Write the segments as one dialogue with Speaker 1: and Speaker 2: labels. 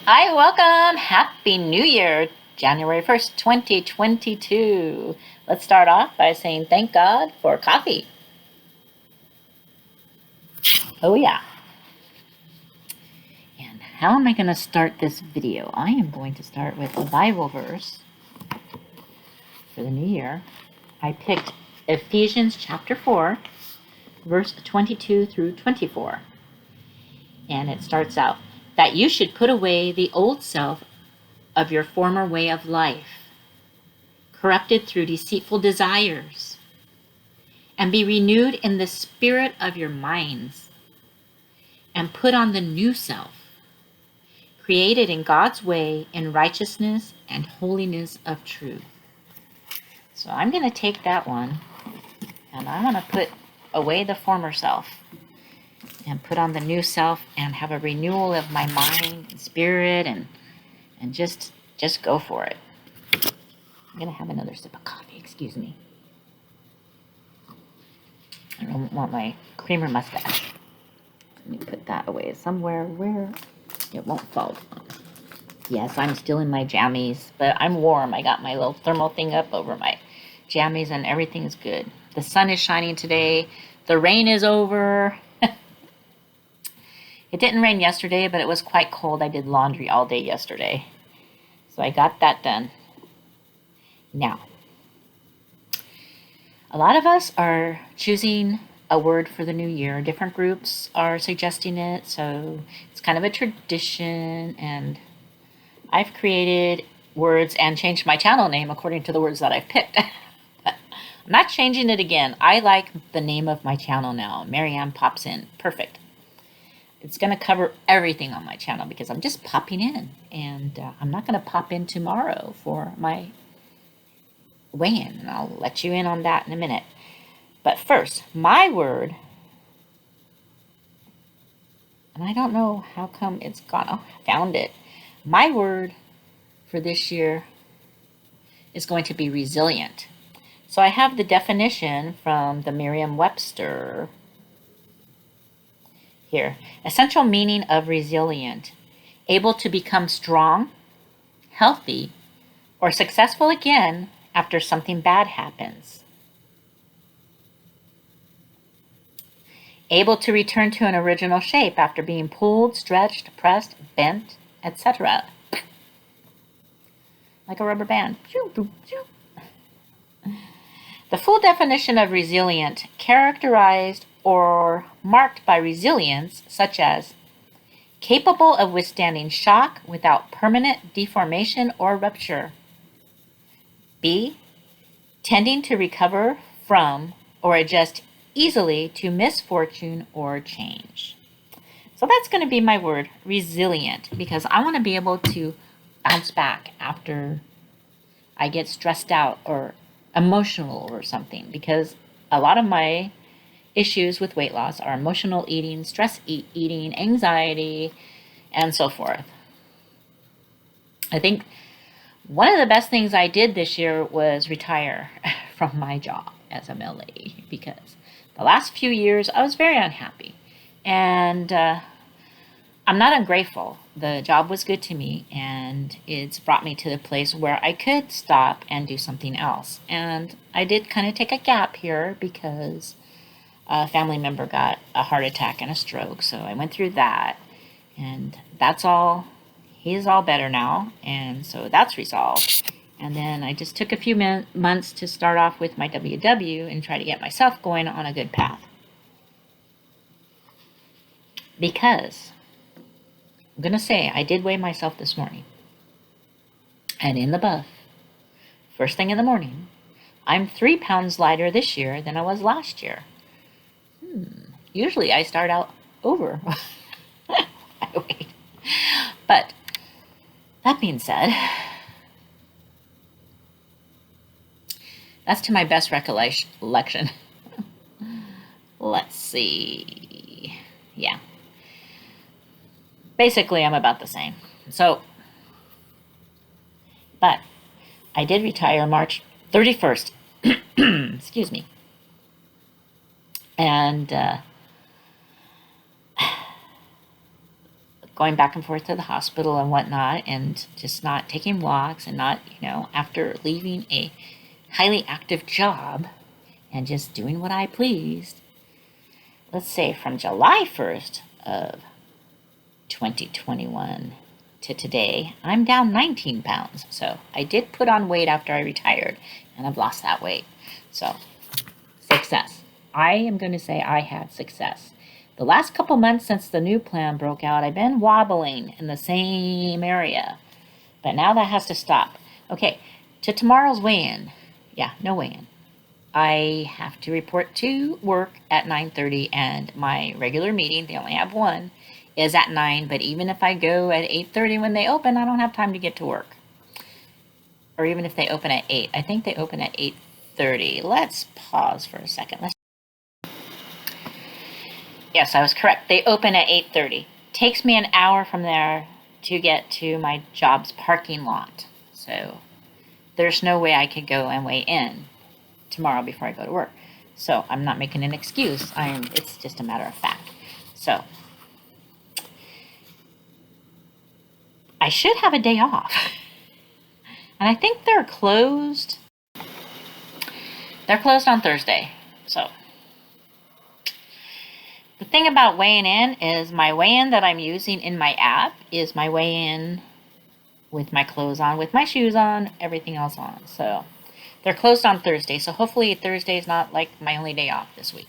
Speaker 1: Hi, welcome. Happy New Year, January 1st, 2022. Let's start off by saying thank God for coffee. Oh, yeah. And how am I going to start this video? I am going to start with a Bible verse for the new year. I picked Ephesians chapter 4, verse 22 through 24. And it starts out, that you should put away the old self of your former way of life, corrupted through deceitful desires, and be renewed in the spirit of your minds, and put on the new self, created in God's way in righteousness and holiness of truth. So I'm going to take that one, and I want to put away the former self and put on the new self and have a renewal of my mind and spirit and just go for it. I'm going to have another sip of coffee, excuse me. I don't want my creamer mustache. Let me put that away somewhere where it won't fall down. Yes, I'm still in my jammies, but I'm warm. I got my little thermal thing up over my jammies and everything's good. The sun is shining today. The rain is over. It didn't rain yesterday, but it was quite cold. I did laundry all day yesterday. So I got that done. Now, a lot of us are choosing a word for the new year. Different groups are suggesting it, so it's kind of a tradition, and I've created words and changed my channel name according to the words that I've picked. I'm not changing it again. I like the name of my channel now. Marianne Pops In. Perfect. It's going to cover everything on my channel because I'm just popping in, and I'm not going to pop in tomorrow for my weigh-in, and I'll let you in on that in a minute. But first, my word, and I don't know how come it's gone. Oh, I found it. My word for this year is going to be resilient. So I have the definition from the Merriam-Webster here. Essential meaning of resilient: able to become strong, healthy, or successful again after something bad happens. Able to return to an original shape after being pulled, stretched, pressed, bent, etc. Like a rubber band. The full definition of resilient: characterized or marked by resilience, such as capable of withstanding shock without permanent deformation or rupture. B, tending to recover from or adjust easily to misfortune or change. So that's going to be my word, resilient, because I want to be able to bounce back after I get stressed out or emotional over something, because a lot of my issues with weight loss are emotional eating, stress eating, anxiety, and so forth. I think one of the best things I did this year was retire from my job as MLA, because the last few years I was very unhappy, and I'm not ungrateful. The job was good to me, and it's brought me to the place where I could stop and do something else. And I did kind of take a gap here because a family member got a heart attack and a stroke, so I went through that, and that's all. He's all better now, and so that's resolved. And then I just took a few months to start off with my WW and try to get myself going on a good path. Because I'm going to say I did weigh myself this morning. And in the buff, first thing in the morning, I'm 3 pounds lighter this year than I was last year. Usually I start out over my weight. But that being said, that's to my best recollection. Let's see. Yeah. Basically, I'm about the same. So, but I did retire March 31st. Excuse me. And going back and forth to the hospital and whatnot, and just not taking walks and not, after leaving a highly active job and just doing what I pleased. Let's say from July 1st of 2021 to today, I'm down 19 pounds. So I did put on weight after I retired, and I've lost that weight. So success. I am going to say I had success. The last couple months since the new plan broke out, I've been wobbling in the same area. But now that has to stop. Okay, to tomorrow's weigh-in. Yeah, no weigh-in. I have to report to work at 9:30, and my regular meeting, they only have one, is at 9. But even if I go at 8:30 when they open, I don't have time to get to work. Or even if they open at 8. I think they open at 8:30. Let's pause for a second. Yes, I was correct. They open at 8:30. Takes me an hour from there to get to my job's parking lot. So there's no way I could go and weigh in tomorrow before I go to work. So I'm not making an excuse. It's just a matter of fact. So I should have a day off. And I think they're closed. They're closed on Thursday. So the thing about weighing in is my weigh-in that I'm using in my app is my weigh-in with my clothes on, with my shoes on, everything else on. So they're closed on Thursday. So hopefully Thursday is not like my only day off this week.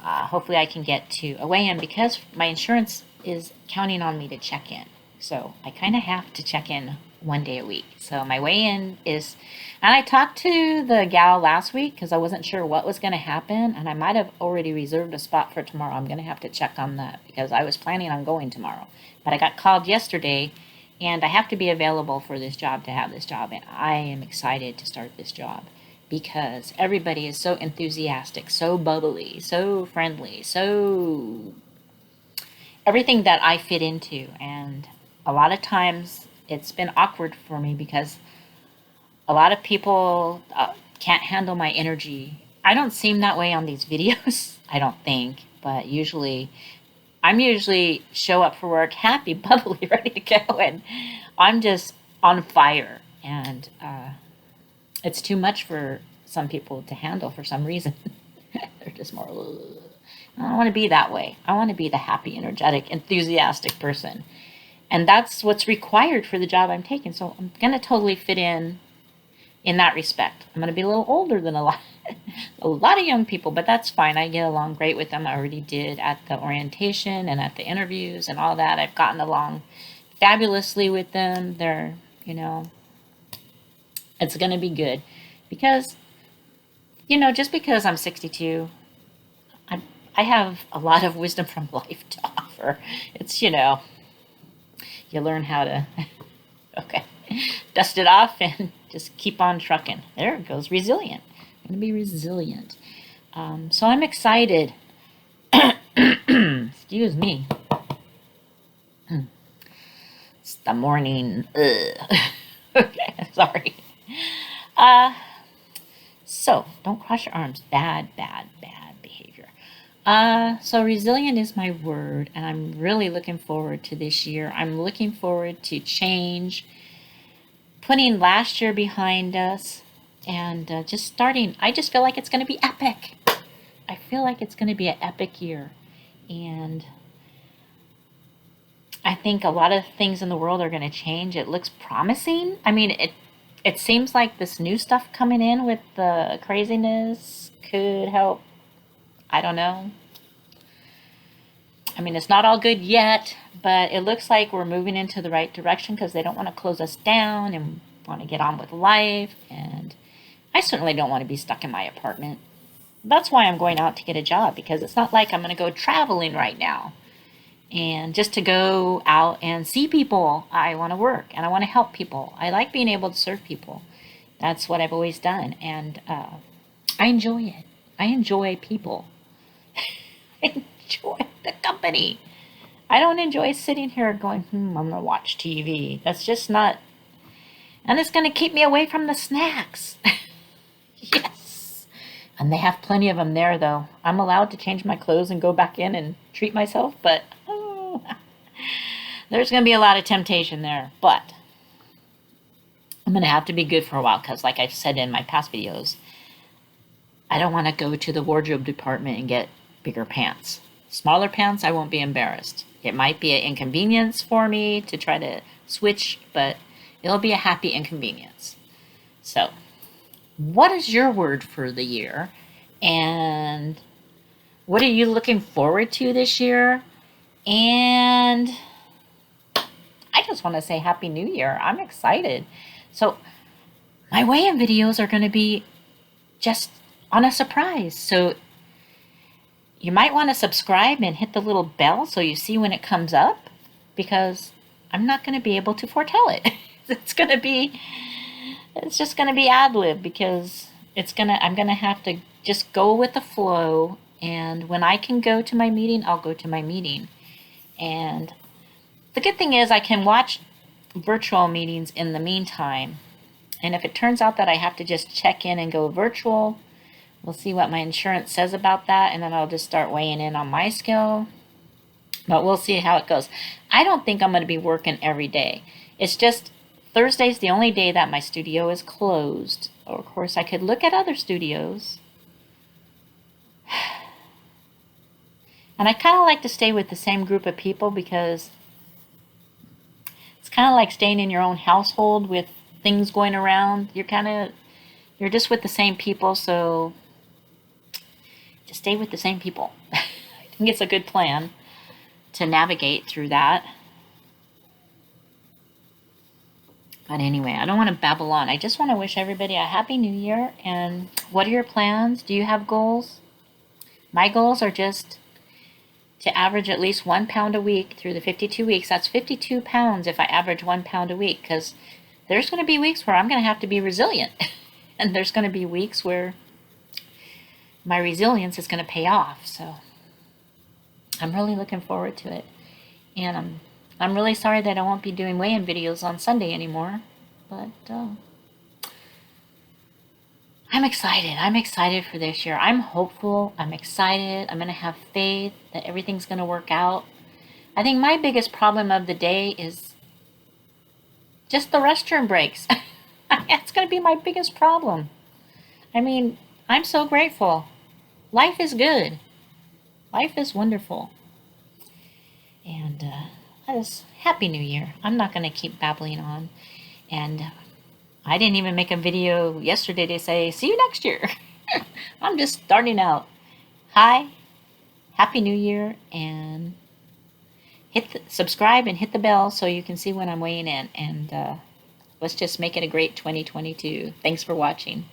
Speaker 1: Hopefully I can get to a weigh-in because my insurance is counting on me to check in. So I kind of have to check in one day a week. So my weigh-in is, and I talked to the gal last week because I wasn't sure what was going to happen, and I might have already reserved a spot for tomorrow. I'm going to have to check on that because I was planning on going tomorrow. But I got called yesterday, and I have to be available for this job to have this job, and I am excited to start this job because everybody is so enthusiastic, so bubbly, so friendly, so everything that I fit into. And a lot of times it's been awkward for me because a lot of people can't handle my energy. I don't seem that way on these videos, I don't think, but I'm usually show up for work happy, bubbly, ready to go, and I'm just on fire. And it's too much for some people to handle for some reason. They're just more, ugh. I don't want to be that way. I want to be the happy, energetic, enthusiastic person. And that's what's required for the job I'm taking. So I'm going to totally fit in that respect. I'm going to be a little older than a lot of young people, but that's fine. I get along great with them. I already did at the orientation and at the interviews and all that. I've gotten along fabulously with them. They're, it's going to be good because, just because I'm 62, I have a lot of wisdom from life to offer. It's, you learn how to, okay, dust it off and just keep on trucking. There it goes, resilient. I'm going to be resilient. So I'm excited. Excuse me. It's the morning. Okay, sorry. So don't cross your arms. Bad behavior. So resilient is my word, and I'm really looking forward to this year. I'm looking forward to change, putting last year behind us, and just starting. I just feel like it's going to be epic. I feel like it's going to be an epic year, and I think a lot of things in the world are going to change. It looks promising. I mean, it seems like this new stuff coming in with the craziness could help. I don't know. I mean, it's not all good yet, but it looks like we're moving into the right direction because they don't want to close us down and want to get on with life. And I certainly don't want to be stuck in my apartment. That's why I'm going out to get a job, because it's not like I'm going to go traveling right now. And just to go out and see people, I want to work and I want to help people. I like being able to serve people. That's what I've always done. And I enjoy it. I enjoy people. I enjoy the company. I don't enjoy sitting here going, I'm going to watch TV. That's just not, and it's going to keep me away from the snacks. Yes. And they have plenty of them there, though. I'm allowed to change my clothes and go back in and treat myself, but There's going to be a lot of temptation there, but I'm going to have to be good for a while because, like I've said in my past videos, I don't want to go to the wardrobe department and get bigger pants. Smaller pants, I won't be embarrassed. It might be an inconvenience for me to try to switch, but it'll be a happy inconvenience. So, what is your word for the year? And what are you looking forward to this year? And I just want to say Happy New Year. I'm excited. So, my weigh-in videos are going to be just on a surprise. So, you might want to subscribe and hit the little bell so you see when it comes up, because I'm not going to be able to foretell it. It's just going to be ad lib, because I'm going to have to just go with the flow, and when I can go to my meeting, I'll go to my meeting. And the good thing is I can watch virtual meetings in the meantime. And if it turns out that I have to just check in and go virtual, we'll see what my insurance says about that, and then I'll just start weighing in on my scale. But we'll see how it goes. I don't think I'm going to be working every day. It's just Thursday's the only day that my studio is closed. Of course, I could look at other studios. And I kind of like to stay with the same group of people, because it's kind of like staying in your own household with things going around. You're just with the same people, so just stay with the same people. I think it's a good plan to navigate through that. But anyway, I don't want to babble on. I just want to wish everybody a Happy New Year. And what are your plans? Do you have goals? My goals are just to average at least 1 pound a week through the 52 weeks. That's 52 pounds if I average 1 pound a week, because there's going to be weeks where I'm going to have to be resilient. And there's going to be weeks where my resilience is going to pay off. So I'm really looking forward to it. And I'm really sorry that I won't be doing weigh-in videos on Sunday anymore. But I'm excited. I'm excited for this year. I'm hopeful. I'm excited. I'm going to have faith that everything's going to work out. I think my biggest problem of the day is just the restroom breaks. That's going to be my biggest problem. I mean, I'm so grateful. Life is good. Life is wonderful. And Happy New Year. I'm not going to keep babbling on. And I didn't even make a video yesterday to say, see you next year. I'm just starting out. Hi, Happy New Year, and subscribe and hit the bell so you can see when I'm weighing in. And let's just make it a great 2022. Thanks for watching.